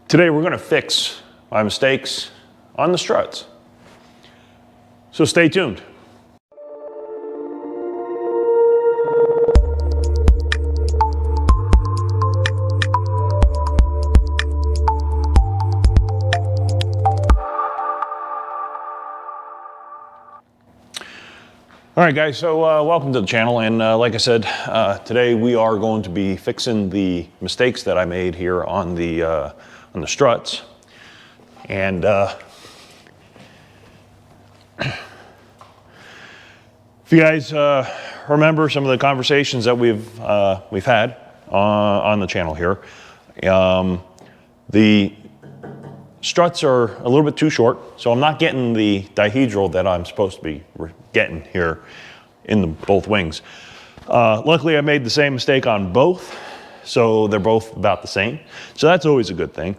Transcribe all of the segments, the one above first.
Today we're going to fix my mistakes on the struts. So stay tuned. All right, guys, so welcome to the channel, and like I said, today we are going to be fixing the mistakes that I made here on the struts. And if you guys remember some of the conversations that we've had on the channel here, the struts are a little bit too short, so I'm not getting the dihedral that I'm supposed to be getting here in both wings. Luckily, I made the same mistake on both, so they're both about the same. So that's always a good thing.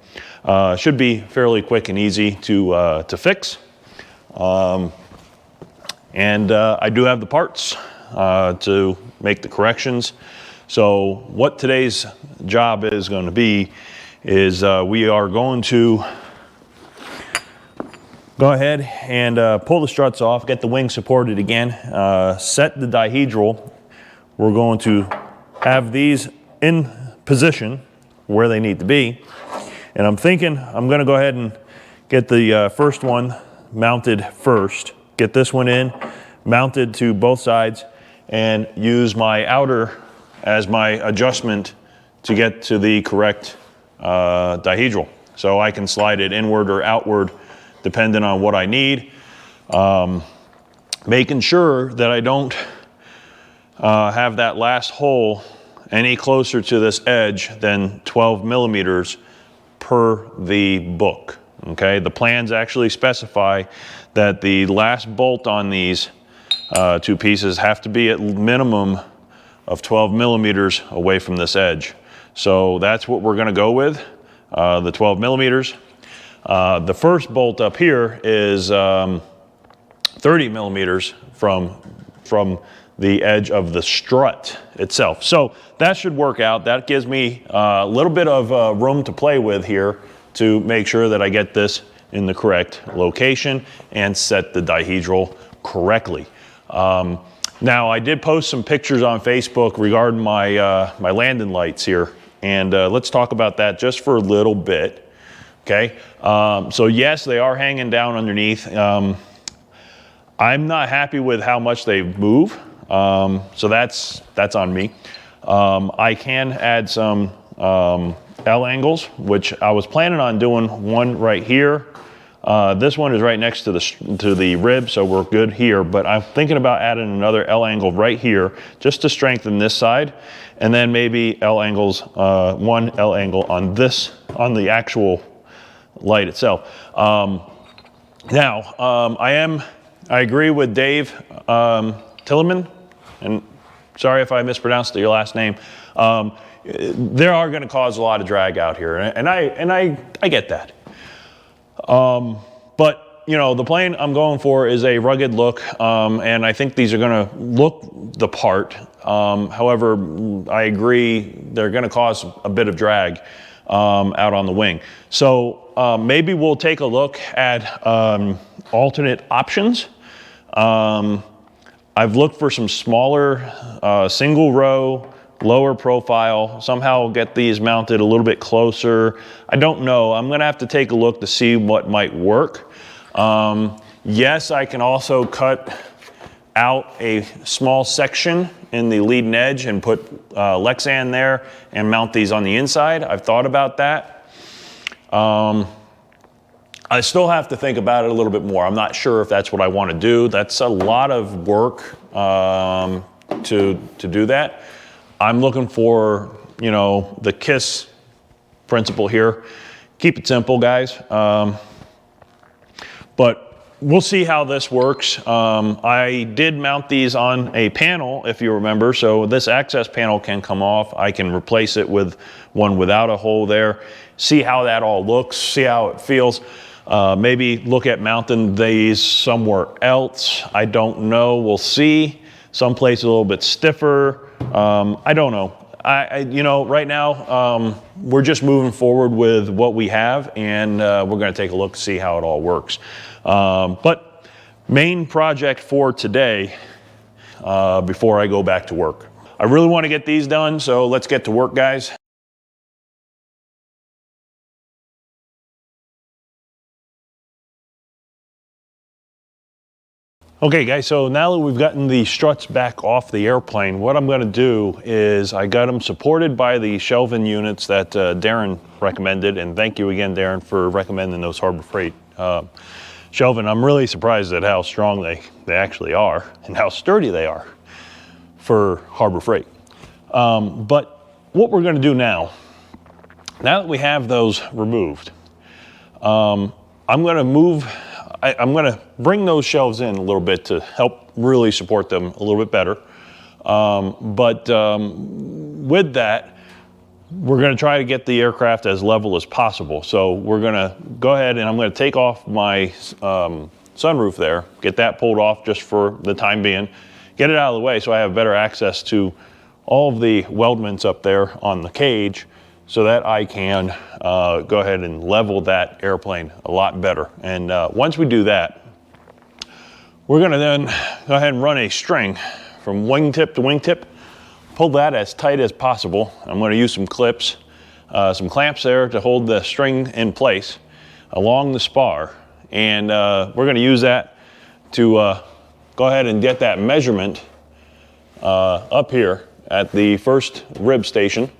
Should be fairly quick and easy to fix. I do have the parts to make the corrections. So what today's job is going to be is we are going to go ahead and pull the struts off, get the wing supported again, set the dihedral. We're going to have these in position where they need to be. And I'm thinking I'm going to go ahead and get the first one mounted first. Get this one in, mounted to both sides, and use my outer as my adjustment to get to the correct dihedral. So I can slide it inward or outward depending on what I need. Making sure that I don't have that last hole any closer to this edge than 12 millimeters per the book. Okay, the plans actually specify that the last bolt on these two pieces have to be at minimum of 12 millimeters away from this edge. So that's what we're going to go with, the 12 millimeters. The first bolt up here is 30 millimeters from the edge of the strut itself. So that should work out. That gives me a little bit of room to play with here to make sure that I get this in the correct location and set the dihedral correctly. Now I did post some pictures on Facebook regarding my my landing lights here, and let's talk about that just for a little bit. Okay, so yes, they are hanging down underneath. I'm not happy with how much they move. So that's on me. I can add some L angles, which I was planning on doing one right here. This one is right next to the rib, so we're good here. But I'm thinking about adding another L angle right here, just to strengthen this side, and then maybe L angles, one L angle on the actual light itself. I agree with Dave Tillerman. And sorry if I mispronounced your last name. They are going to cause a lot of drag out here, and I get that. But you know, the plane I'm going for is a rugged look, and I think these are going to look the part. However, I agree they're going to cause a bit of drag out on the wing. So maybe we'll take a look at alternate options. I've looked for some smaller single row, lower profile, somehow get these mounted a little bit closer. I don't know. I'm going to have to take a look to see what might work. Yes, I can also cut out a small section in the leading edge and put Lexan there and mount these on the inside. I've thought about that. I still have to think about it a little bit more. I'm not sure if that's what I want to do. That's a lot of work to do that. I'm looking for, you know, the KISS principle here. Keep it simple, guys. But we'll see how this works. I did mount these on a panel, if you remember, so this access panel can come off. I can replace it with one without a hole there. See how that all looks, see how it feels. Maybe look at mounting these somewhere else. I don't know, we'll see. Someplace a little bit stiffer. I don't know. You know, right now, we're just moving forward with what we have, and we're going to take a look to see how it all works. But main project for today, before I go back to work. I really want to get these done, so let's get to work, guys. Okay guys, so now that we've gotten the struts back off the airplane, what I'm going to do is I got them supported by the shelving units that Darren recommended, and thank you again, Darren, for recommending those Harbor Freight shelving. I'm really surprised at how strong they actually are and how sturdy they are for Harbor Freight. But what we're going to do now that we have those removed, I'm going to bring those shelves in a little bit to help really support them a little bit better. With that, we're going to try to get the aircraft as level as possible. So we're going to go ahead and I'm going to take off my sunroof there, get that pulled off just for the time being, get it out of the way so I have better access to all of the weldments up there on the cage, so that I can go ahead and level that airplane a lot better. And once we do that, we're gonna then go ahead and run a string from wingtip to wingtip, pull that as tight as possible. I'm gonna use some clips, some clamps there to hold the string in place along the spar. And we're gonna use that to go ahead and get that measurement up here at the first rib station.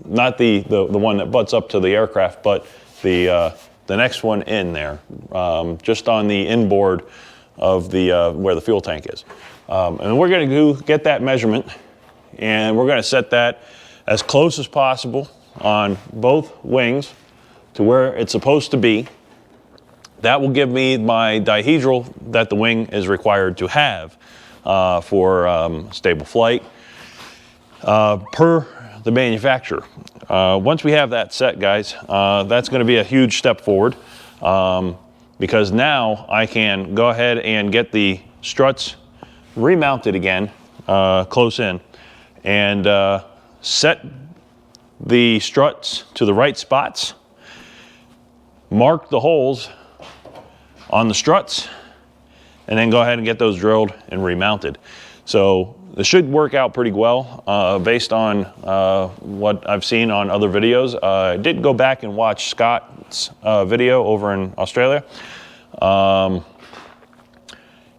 Not the one that butts up to the aircraft, but the next one in there, just on the inboard of the where the fuel tank is. And we're going to get that measurement, and we're going to set that as close as possible on both wings to where it's supposed to be. That will give me my dihedral that the wing is required to have for stable flight per the manufacturer. Once we have that set, guys, that's going to be a huge step forward, because now I can go ahead and get the struts remounted again close in, and set the struts to the right spots, mark the holes on the struts, and then go ahead and get those drilled and remounted. So this should work out pretty well based on what I've seen on other videos. I did go back and watch Scott's video over in Australia.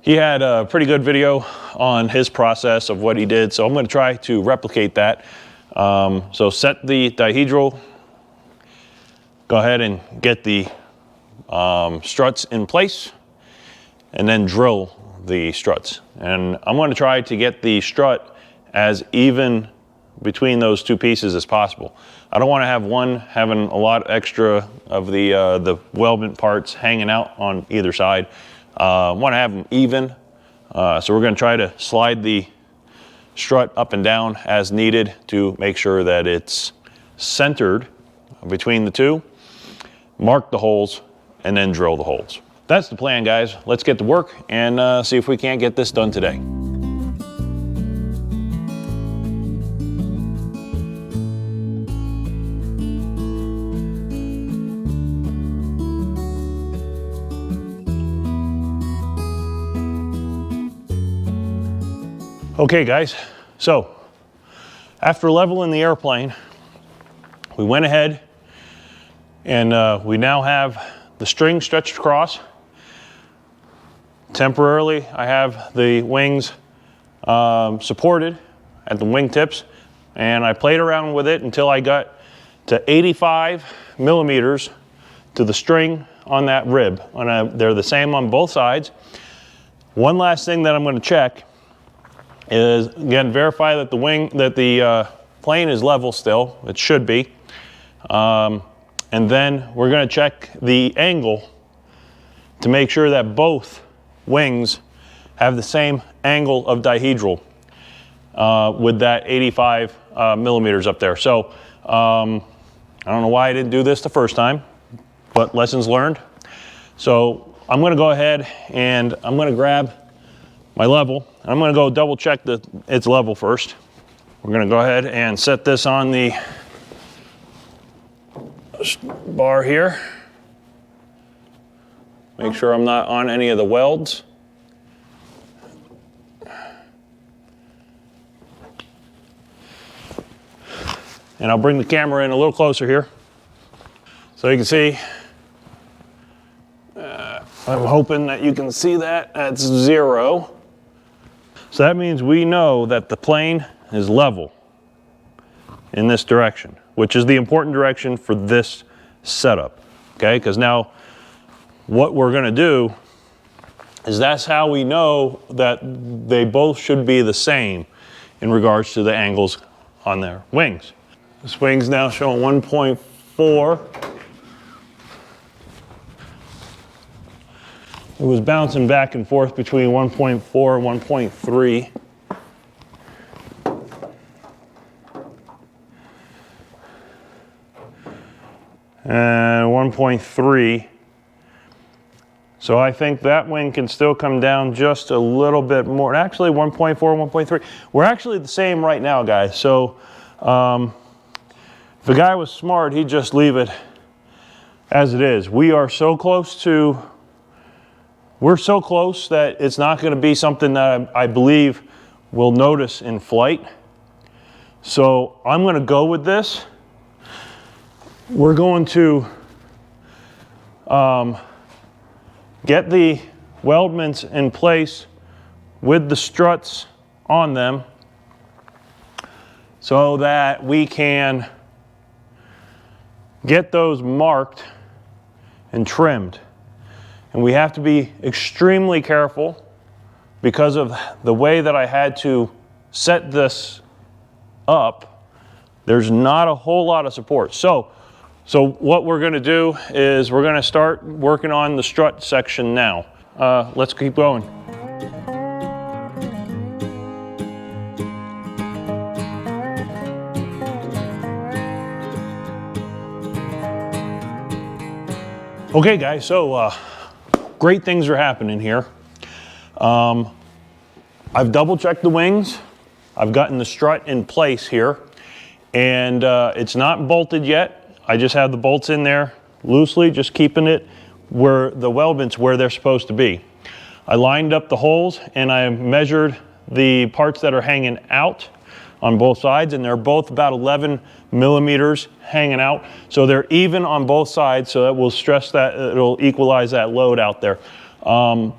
He had a pretty good video on his process of what he did, so I'm going to try to replicate that. So set the dihedral, go ahead and get the struts in place, and then drill the struts. And I'm going to try to get the strut as even between those two pieces as possible. I don't want to have one having a lot extra of the weldment parts hanging out on either side. I want to have them even. So we're going to try to slide the strut up and down as needed to make sure that it's centered between the two, mark the holes, and then drill the holes. That's the plan, guys. Let's get to work and see if we can't get this done today. Okay, guys, so after leveling the airplane, we went ahead and we now have the string stretched across. Temporarily, I have the wings supported at the wingtips, and I played around with it until I got to 85 millimeters to the string on that rib. They're the same on both sides. One last thing that I'm going to check is, again, verify that the plane is level still. It should be. And then we're going to check the angle to make sure that both wings have the same angle of dihedral with that 85 millimeters up there. So I don't know why I didn't do this the first time, but lessons learned. So I'm going to go ahead and I'm going to grab my level. I'm going to go double check that it's level first. We're gonna go ahead and set this on the bar here. Make sure I'm not on any of the welds. And I'll bring the camera in a little closer here. So you can see, I'm hoping that you can see that, that's 0. So that means we know that the plane is level in this direction, which is the important direction for this setup, okay? Because now what we're gonna do is that's how we know that they both should be the same in regards to the angles on their wings. This wing's now showing 1.4. It was bouncing back and forth between 1.4 and 1.3. And 1.3. So I think that wing can still come down just a little bit more. Actually, 1.4, 1.3. We're actually the same right now, guys. So if the guy was smart, he'd just leave it as it is. We are so close to, we're so close that it's not going to be something that I believe we'll notice in flight. So I'm going to go with this. We're going to get the weldments in place with the struts on them so that we can get those marked and trimmed. And we have to be extremely careful because of the way that I had to set this up. There's not a whole lot of support. So what we're going to do is we're going to start working on the strut section now. Let's keep going. Okay guys, so great things are happening here. I've double checked the wings. I've gotten the strut in place here, and it's not bolted yet. I just have the bolts in there loosely, just keeping it where the weldments where they're supposed to be. I lined up the holes and I measured the parts that are hanging out on both sides, and they're both about 11 millimeters hanging out. So they're even on both sides, so that will stress that, it'll equalize that load out there. I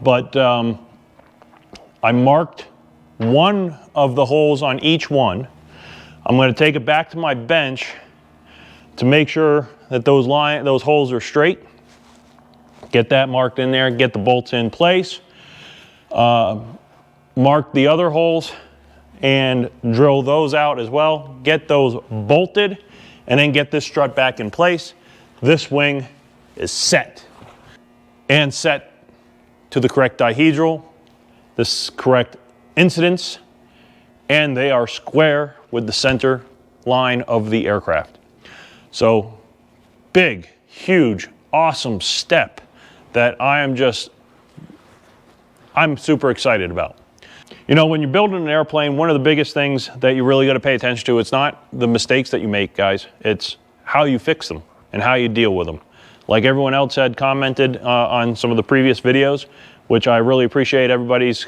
marked one of the holes on each one. I'm going to take it back to my bench to make sure that those holes are straight. Get that marked in there, get the bolts in place. Mark the other holes and drill those out as well. Get those bolted and then get this strut back in place. This wing is set and set to the correct dihedral, this correct incidence, and they are square with the center line of the aircraft. So big, huge, awesome step that I'm super excited about. You know, when you're building an airplane, one of the biggest things that you really got to pay attention to, it's not the mistakes that you make, guys. It's how you fix them and how you deal with them. Like everyone else had commented on some of the previous videos, which I really appreciate everybody's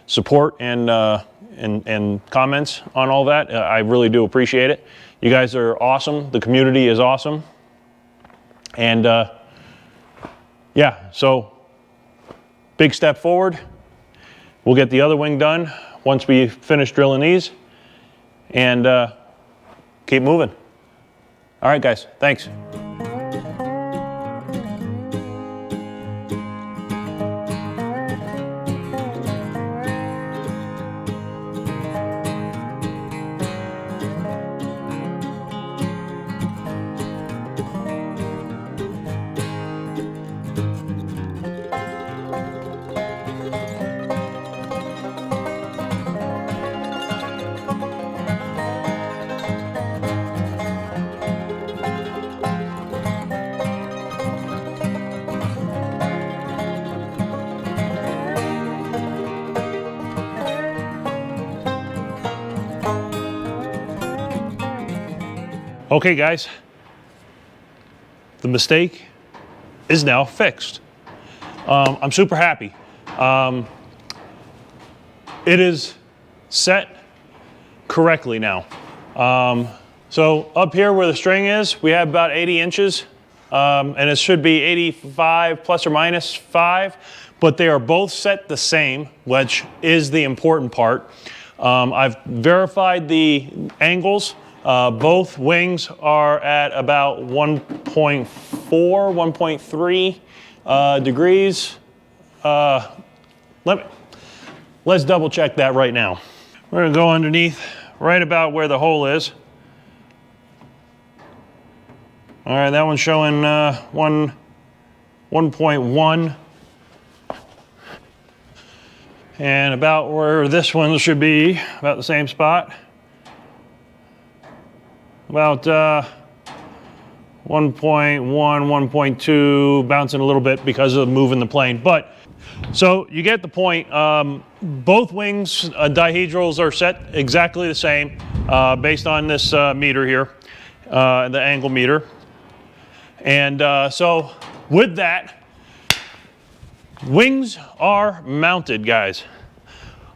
support and comments on all that. I really do appreciate it. You guys are awesome. The community is awesome. And yeah, so big step forward. We'll get the other wing done once we finish drilling these, and keep moving. All right, guys, thanks. Okay guys, the mistake is now fixed. I'm super happy. It is set correctly now. So up here where the string is, we have about 80 inches, and it should be 85 plus or minus 5, but they are both set the same, which is the important part. I've verified the angles. Both wings are at about 1.4, 1.3 degrees. Let's double check that right now. We're gonna go underneath right about where the hole is. All right, that one's showing 1.1. And about where this one should be, about the same spot. About 1.1, 1.2, bouncing a little bit because of moving the plane. But, so you get the point. Both wings, dihedrals are set exactly the same based on this meter here, the angle meter. And so with that, wings are mounted, guys.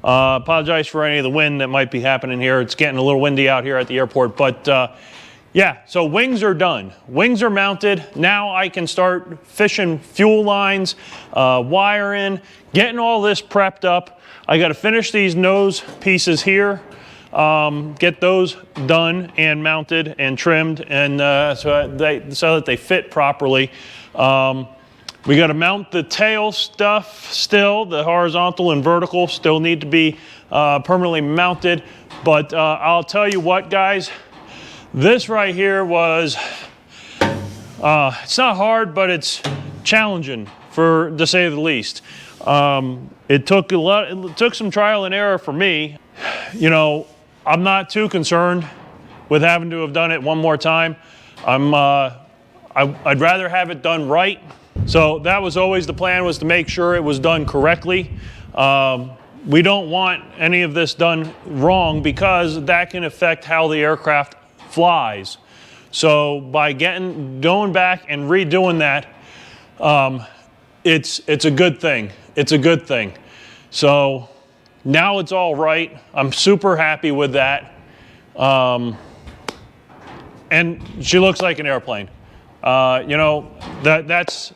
Apologize for any of the wind that might be happening here. It's getting a little windy out here at the airport, but yeah, so wings are done. Wings are mounted. Now I can start fishing fuel lines, wiring, getting all this prepped up. I got to finish these nose pieces here, get those done and mounted and trimmed, and so that they fit properly. We got to mount the tail stuff still. The horizontal and vertical still need to be permanently mounted. But I'll tell you what, guys, this right here was, it's not hard, but it's challenging, to say the least. It took some trial and error for me. You know, I'm not too concerned with having to have done it one more time. I'd rather have it done right. So that was always the plan, was to make sure it was done correctly. We don't want any of this done wrong because that can affect how the aircraft flies. So by going back and redoing that, it's a good thing. It's a good thing. So now it's all right. I'm super happy with that. And she looks like an airplane. You know, that's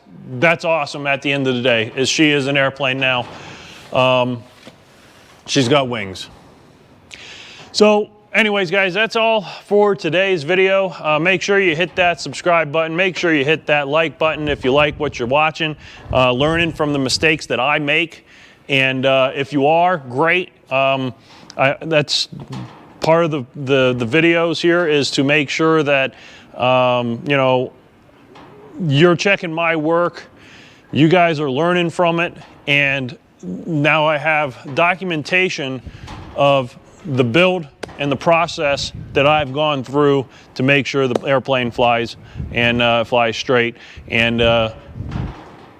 awesome at the end of the day, is she is an airplane now. She's got wings. So anyways, guys, that's all for today's video. Make sure you hit that subscribe button. Make sure you hit that like button if you like what you're watching, learning from the mistakes that I make. And if you are, great. That's part of the videos here, is to make sure that, you know, you're checking my work, you guys are learning from it, and now I have documentation of the build and the process that I've gone through to make sure the airplane flies and flies straight. And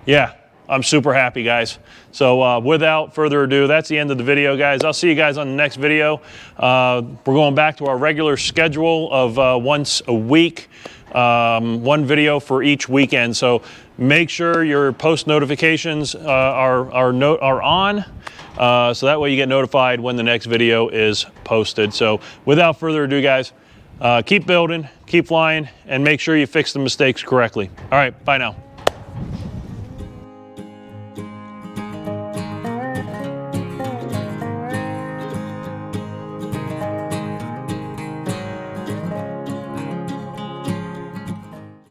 yeah, I'm super happy, guys. So without further ado, that's the end of the video, guys. I'll see you guys on the next video. We're going back to our regular schedule of once a week. One video for each weekend. So make sure your post notifications are on, so that way you get notified when the next video is posted. So without further ado, guys, keep building, keep flying, and make sure you fix the mistakes correctly. All right, bye now.